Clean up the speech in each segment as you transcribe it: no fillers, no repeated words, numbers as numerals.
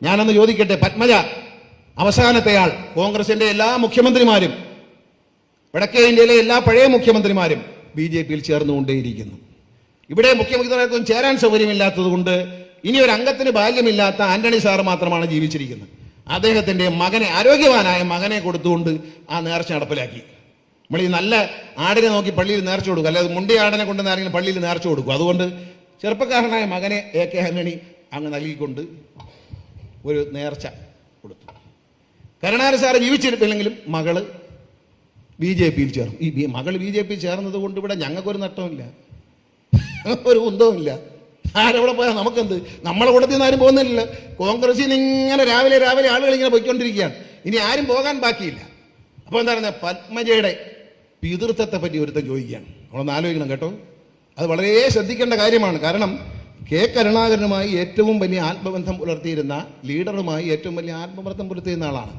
ഞാനൊന്ന് ചോദിക്കട്ടെ, പത്മജ അവസാനത്തെയാൾ, കോൺഗ്രസിന്റെ എല്ലാ മുഖ്യമന്ത്രിമാരും, വടക്കേ ഇന്ത്യയിലെ എല്ലാ പഴയ മുഖ്യമന്ത്രിമാരും BJP-യിൽ ചേർന്നുകൊണ്ടേയിരിക്കുന്നു. ഇവിടെ മുഖ്യമന്ത്രിമാർക്കും ചേരാൻ സൗകര്യമില്ലാത്തത് കൊണ്ട് ഇനി ഒരു അംഗത്തിന് ബാല്യമില്ലാത്ത ആന്റണി സാറ് മാത്രമാണ് ജീവിച്ചിരിക്കുന്നത്. അദ്ദേഹത്തിന്റെ മകനെ, ആരോഗ്യവാനായ മകനെ കൊടുത്തുകൊണ്ട് ആ നേർച്ച നടപ്പിലാക്കി. നമ്മൾ ഈ നല്ല ആടിനെ നോക്കി പള്ളിയിൽ നേർച്ച കൊടുക്കും, അല്ലാതെ മുണ്ടി ആടിനെ കൊണ്ടുവന്ന് ആരെങ്കിലും പള്ളിയിൽ നേർച്ച കൊടുക്കും. അതുകൊണ്ട് ചെറുപ്പക്കാരനായ മകനെ AK ആന്റണി അങ്ങ് നൽകിക്കൊണ്ട് ഒരു നേർച്ച കൊടുത്തു. കരുണാകരൻ സാറ് ജീവിച്ചിരിപ്പില്ലെങ്കിലും മകള് BJP-യിൽ ചേർന്നു. ഈ മകൾ BJP-യിൽ ചേർന്നത് കൊണ്ട് ഇവിടെ ഞങ്ങൾക്കൊരു നഷ്ടമില്ല, ഒരു കുന്തവുമില്ല. ആരെവിടെ പോയാൽ നമുക്കെന്ത്? നമ്മളെ കൂട്ടത്തിൽ നിന്ന് ആരും പോകുന്നില്ല. കോൺഗ്രസിൽ ഇങ്ങനെ രാവിലെ ആളുകൾ ഇങ്ങനെ പോയിക്കൊണ്ടിരിക്കുകയാണ്. ഇനി ആരും പോകാൻ ബാക്കിയില്ല. അപ്പോൾ എന്താ പറയുക, പത്മജയുടെ പിതൃത്വത്തെ പറ്റി ഒരുത്തൻ ചോദിക്കുകയാണ്. നമ്മളൊന്ന് ആലോചിക്കണം കേട്ടോ, അത് വളരെ ശ്രദ്ധിക്കേണ്ട കാര്യമാണ്. കാരണം കരുണാകരനുമായി ഏറ്റവും വലിയ ആത്മബന്ധം പുലർത്തിയിരുന്ന, ലീഡറുമായി ഏറ്റവും വലിയ ആത്മബന്ധം പുലർത്തിയിരുന്ന ആളാണ്.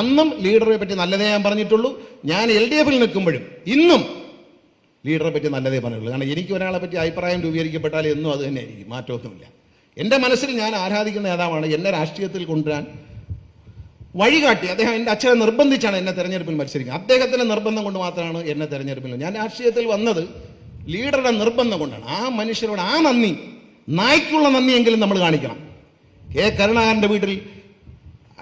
അന്നും ലീഡറെ പറ്റി നല്ലതേ ഞാൻ പറഞ്ഞിട്ടുള്ളൂ. ഞാൻ LDF-ൽ നിൽക്കുമ്പോഴും ഇന്നും ലീഡറെ പറ്റി നല്ലതേ പറഞ്ഞുള്ളൂ. കാരണം എനിക്ക് ഒരാളെ പറ്റി അഭിപ്രായം രൂപീകരിക്കപ്പെട്ടാൽ എന്നും അത് തന്നെ ആയിരിക്കും, മാറ്റമൊന്നുമില്ല. എൻ്റെ മനസ്സിൽ ഞാൻ ആരാധിക്കുന്ന നേതാവാണ്. എന്നെ രാഷ്ട്രീയത്തിൽ കൊണ്ടുവരാൻ വഴികാട്ടി അദ്ദേഹം. എൻ്റെ അച്ഛനെ നിർബന്ധിച്ചാണ് എന്നെ തെരഞ്ഞെടുപ്പിൽ മത്സരിക്കുന്നത്. അദ്ദേഹത്തിൻ്റെ നിർബന്ധം കൊണ്ട് മാത്രമാണ് എന്നെ തെരഞ്ഞെടുപ്പിൽ. ഞാൻ രാഷ്ട്രീയത്തിൽ വന്നത് ലീഡറുടെ നിർബന്ധം കൊണ്ടാണ്. ആ മനുഷ്യരോട് ആ നന്ദി, നായ്ക്കുള്ള നന്ദിയെങ്കിലും നമ്മൾ കാണിക്കണം. കരുണാകരൻ്റെ വീട്ടിൽ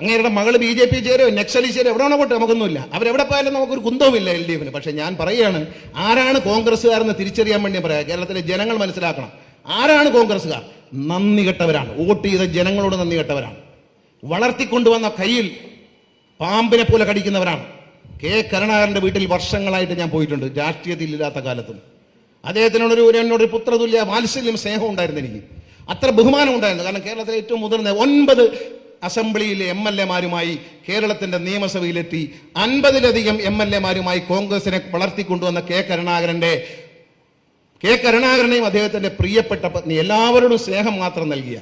അങ്ങേരുടെ മകൾ BJP ചേരോ നക്സലി ചേരോ എവിടെ വേണോ പോട്ടെ, നമുക്കൊന്നുമില്ല. അവരെവിടെ പോയാലും നമുക്കൊരു കുന്തവുമില്ല LDF-ന്. പക്ഷെ ഞാൻ പറയുകയാണ്, ആരാണ് കോൺഗ്രസ്സുകാരെന്ന് തിരിച്ചറിയാൻ വേണ്ടി പറയാം. കേരളത്തിലെ ജനങ്ങൾ മനസ്സിലാക്കണം, ആരാണ് കോൺഗ്രസ്സുകാർ. നന്ദി കെട്ടവരാണ്, വോട്ട് ചെയ്ത ജനങ്ങളോട് നന്ദി കെട്ടവരാണ്, വളർത്തിക്കൊണ്ടുവന്ന കയ്യിൽ പാമ്പിനെ പോലെ കടിക്കുന്നവരാണ്. കരുണാകരൻ്റെ വീട്ടിൽ വർഷങ്ങളായിട്ട് ഞാൻ പോയിട്ടുണ്ട്, രാഷ്ട്രീയത്തിൽ ഇല്ലാത്ത കാലത്തും. എന്നോടൊരു പുത്രതുല്യ വാത്സല്യം, സ്നേഹം ഉണ്ടായിരുന്നു. എനിക്ക് അത്ര ബഹുമാനം ഉണ്ടായിരുന്നു. കാരണം കേരളത്തിലെ ഏറ്റവും മുതിർന്ന 9 അസംബ്ലിയിലെ MLA-മാരുമായി കേരളത്തിന്റെ നിയമസഭയിലെത്തി 50-ലധികം MLA-മാരുമായി കോൺഗ്രസിനെ വളർത്തിക്കൊണ്ടുവന്ന കരുണാകരനെയും അദ്ദേഹത്തിന്റെ പ്രിയപ്പെട്ട പത്നി എല്ലാവരോടും സ്നേഹം മാത്രം നൽകിയ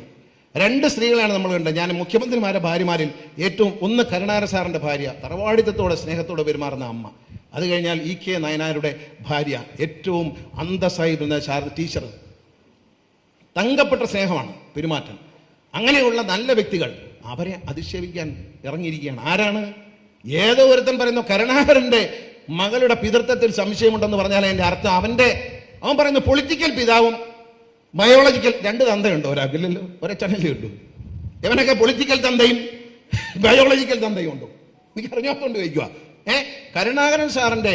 2 സ്ത്രീകളാണ് നമ്മൾ കണ്ടത്. ഞാൻ മുഖ്യമന്ത്രിമാരുടെ ഭാര്യമാരിൽ ഏറ്റവും ഒന്ന് കരുണാകരൻ സാറിന്റെ ഭാര്യ, തറവാടിത്തത്തോടെ സ്നേഹത്തോടെ പെരുമാറുന്ന അമ്മ. അത് കഴിഞ്ഞാൽ EK നായനാരുടെ ഭാര്യ, ഏറ്റവും അന്തസ്സായിരുന്ന ടീച്ചർ. തങ്കപ്പെട്ട സ്നേഹമാണ് പെരുമാറ്റം. അങ്ങനെയുള്ള നല്ല വ്യക്തികൾ അവരെ അധിക്ഷേപിക്കാൻ ഇറങ്ങിയിരിക്കുകയാണ്. ആരാണ്? ഏതോ ഒരുത്തൻ പറയുന്നു കരുണാകരന്റെ മകളുടെ പിതൃത്വത്തിൽ സംശയമുണ്ടെന്ന് പറഞ്ഞാൽ അതിന്റെ അർത്ഥം അവൻ പറയുന്നു പൊളിറ്റിക്കൽ പിതാവും ബയോളജിക്കൽ 2 തന്തയുണ്ടോ? ഒരാൾക്കില്ലല്ലോ, ഒരച്ഛനല്ലേ ഉണ്ടോ? ഇവനൊക്കെ പൊളിറ്റിക്കൽ തന്തയും ബയോളജിക്കൽ തന്തയും ഉണ്ടോ? എനിക്ക് അറിഞ്ഞാത്തോണ്ട് ചോദിക്കുക. കരുണാകരൻ സാറിന്റെ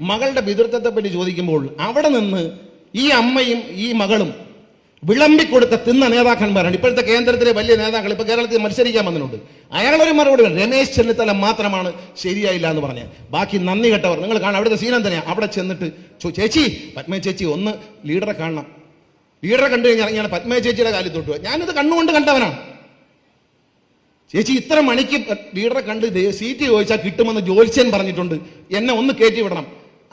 മകളുടെ പിതൃത്വത്തെ പറ്റി ചോദിക്കുമ്പോൾ അവിടെ നിന്ന് ഈ അമ്മയും ഈ മകളും വിളമ്പിക്കൊടുത്ത തിന്ന നേതാക്കന്മാരാണ്. ഇപ്പോഴത്തെ കേന്ദ്രത്തിലെ വലിയ നേതാക്കൾ ഇപ്പൊ കേരളത്തിൽ മത്സരിക്കാൻ വന്നിട്ടുണ്ട്. അയാളൊരു മറുപടി, രമേശ് ചെന്നിത്തല മാത്രമാണ് ശരിയായില്ല എന്ന് പറഞ്ഞാൽ, ബാക്കി നന്ദി കെട്ടവർ. നിങ്ങൾ കാണാം, അവിടുത്തെ സീനം തന്നെയാണ്. അവിടെ ചെന്നിട്ട് ചേച്ചി, പത്മ ചേച്ചി ഒന്ന് ലീഡറെ കാണണം. ലീഡറെ കണ്ടു കഴിഞ്ഞാൽ ഞാൻ പത്മ ചേച്ചിയുടെ കാലിൽ തൊട്ടു. ഞാനിത് കണ്ണുകൊണ്ട് കണ്ടവനാണ്. ചേച്ചി ഇത്ര മണിക്ക് ലീഡറെ കണ്ട് സീറ്റ് ചോദിച്ചാൽ കിട്ടുമെന്ന് ജോത്സ്യൻ പറഞ്ഞിട്ടുണ്ട്, എന്നെ ഒന്ന് കയറ്റി വിടണം.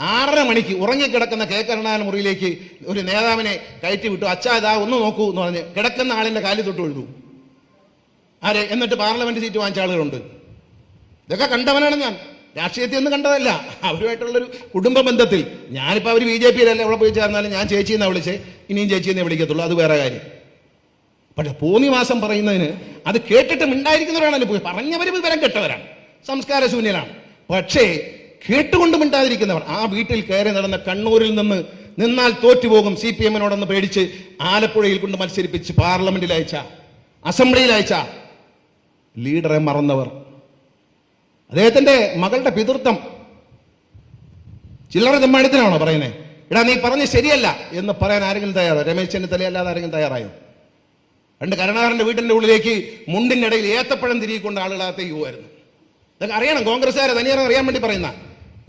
6:30 മണിക്ക് ഉറങ്ങിക്കിടക്കുന്ന കരുണാകരൻ മുറിയിലേക്ക് ഒരു നേതാവിനെ കയറ്റി വിട്ടു. അച്ഛാ ഇതാ ഒന്ന് നോക്കൂ എന്ന് പറഞ്ഞ് കിടക്കുന്ന ആളിന്റെ കാലിൽ തൊട്ട് എഴുതു. ആരെ? എന്നിട്ട് പാർലമെന്റ് സീറ്റ് വാങ്ങിച്ച ആളുകളുണ്ട്. ഇതൊക്കെ കണ്ടവനാണ് ഞാൻ. രാഷ്ട്രീയത്തിൽ ഒന്നും കണ്ടതല്ല, അവരുമായിട്ടുള്ളൊരു കുടുംബ ബന്ധത്തിൽ. ഞാനിപ്പോൾ അവർ BJP-യിലല്ല എവിടെ പോയി ചേർന്നാലും ഞാൻ ചേച്ചി എന്നാ വിളിച്ചേ, ഇനിയും ചേച്ചി എന്നേ വിളിക്കത്തുള്ളൂ, അത് വേറെ കാര്യം. പക്ഷെ പോന്നിവാസം പറയുന്നതിന് അത് കേട്ടിട്ട് മിണ്ടായിരിക്കുന്നവരാണല്ലോ. പോയി പറഞ്ഞവർ വിവരം കെട്ടവരാണ്, സംസ്കാര ശൂന്യനാണ്. പക്ഷേ കേട്ടുകൊണ്ട് മിണ്ടാതിരിക്കുന്നവർ. ആ വീട്ടിൽ കയറി നടന്ന കണ്ണൂരിൽ നിന്നാൽ തോറ്റുപോകും CPM-നോടെന്ന് പേടിച്ച് ആലപ്പുഴയിൽ കൊണ്ട് മത്സരിപ്പിച്ച് പാർലമെന്റിൽ അയച്ച, അസംബ്ലിയിൽ അയച്ച ലീഡറെ മറന്നവർ. അദ്ദേഹത്തിന്റെ മകളുടെ പിതൃത്വം ചില്ലറ തെമ്മാടിത്തനാണോ പറയുന്നത്? എടാ നീ പറഞ്ഞ് ശരിയല്ല എന്ന് പറയാൻ ആരെങ്കിലും തയ്യാറോ? രമേശ് ചെന്നിത്തല അല്ലാതെ ആരെങ്കിലും തയ്യാറായോ? കരുണാകരന്റെ വീട്ടിന്റെ ഉള്ളിലേക്ക് മുണ്ടിന്റെ ഇടയിൽ ഏത്തപ്പഴം തിരികൊണ്ട് ആളുകളകത്തേക്ക് പോകുമായിരുന്നു. ഇതൊക്കെ അറിയണം, കോൺഗ്രസ്സുകാരെ തനിയാറം അറിയാൻ വേണ്ടി പറയുന്ന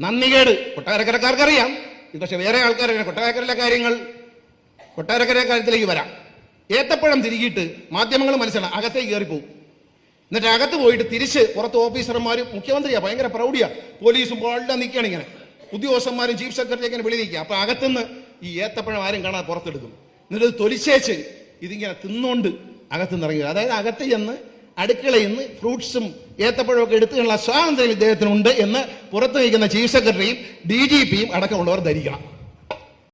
നന്ദികേട് കൊട്ടാരക്കരക്കാർക്ക് അറിയാം. പക്ഷെ വേറെ ആൾക്കാർ കൊട്ടാരക്കര കാര്യത്തിലേക്ക് വരാം. ഏത്തപ്പഴം തിരികിയിട്ട് മാധ്യമങ്ങൾ മനസ്സിലാണ് അകത്തേക്ക് കയറിപ്പോവും. എന്നിട്ട് അകത്ത് പോയിട്ട് തിരിച്ച് പുറത്ത് ഓഫീസർമാരും, മുഖ്യമന്ത്രിയാ ഭയങ്കര പ്രൗഢിയാ, പോലീസും എല്ലാം നിൽക്കുകയാണ്. ഇങ്ങനെ ഉദ്യോഗസ്ഥന്മാരും ചീഫ് സെക്രട്ടറി ഇങ്ങനെ വിളി നിൽക്കുക. അപ്പൊ അകത്തുനിന്ന് ഈ ഏത്തപ്പഴം ആരും കാണാൻ പുറത്തെടുക്കും. എന്നിട്ട് തൊലിച്ചേച്ച് ഇതിങ്ങനെ തിന്നുകൊണ്ട് അകത്തുനിന്ന് ഇറങ്ങുക. അതായത് അകത്ത് ചെന്ന് അടുക്കളയിൽ നിന്ന് ഫ്രൂട്ട്സും ഏത്തപ്പഴമൊക്കെ എടുത്തുള്ള സ്വാതന്ത്ര്യം ഇദ്ദേഹത്തിനുണ്ട് എന്ന് പുറത്ത് നിൽക്കുന്ന ചീഫ് സെക്രട്ടറിയും DGP-യും അടക്കമുള്ളവർ ധരിക്കണം.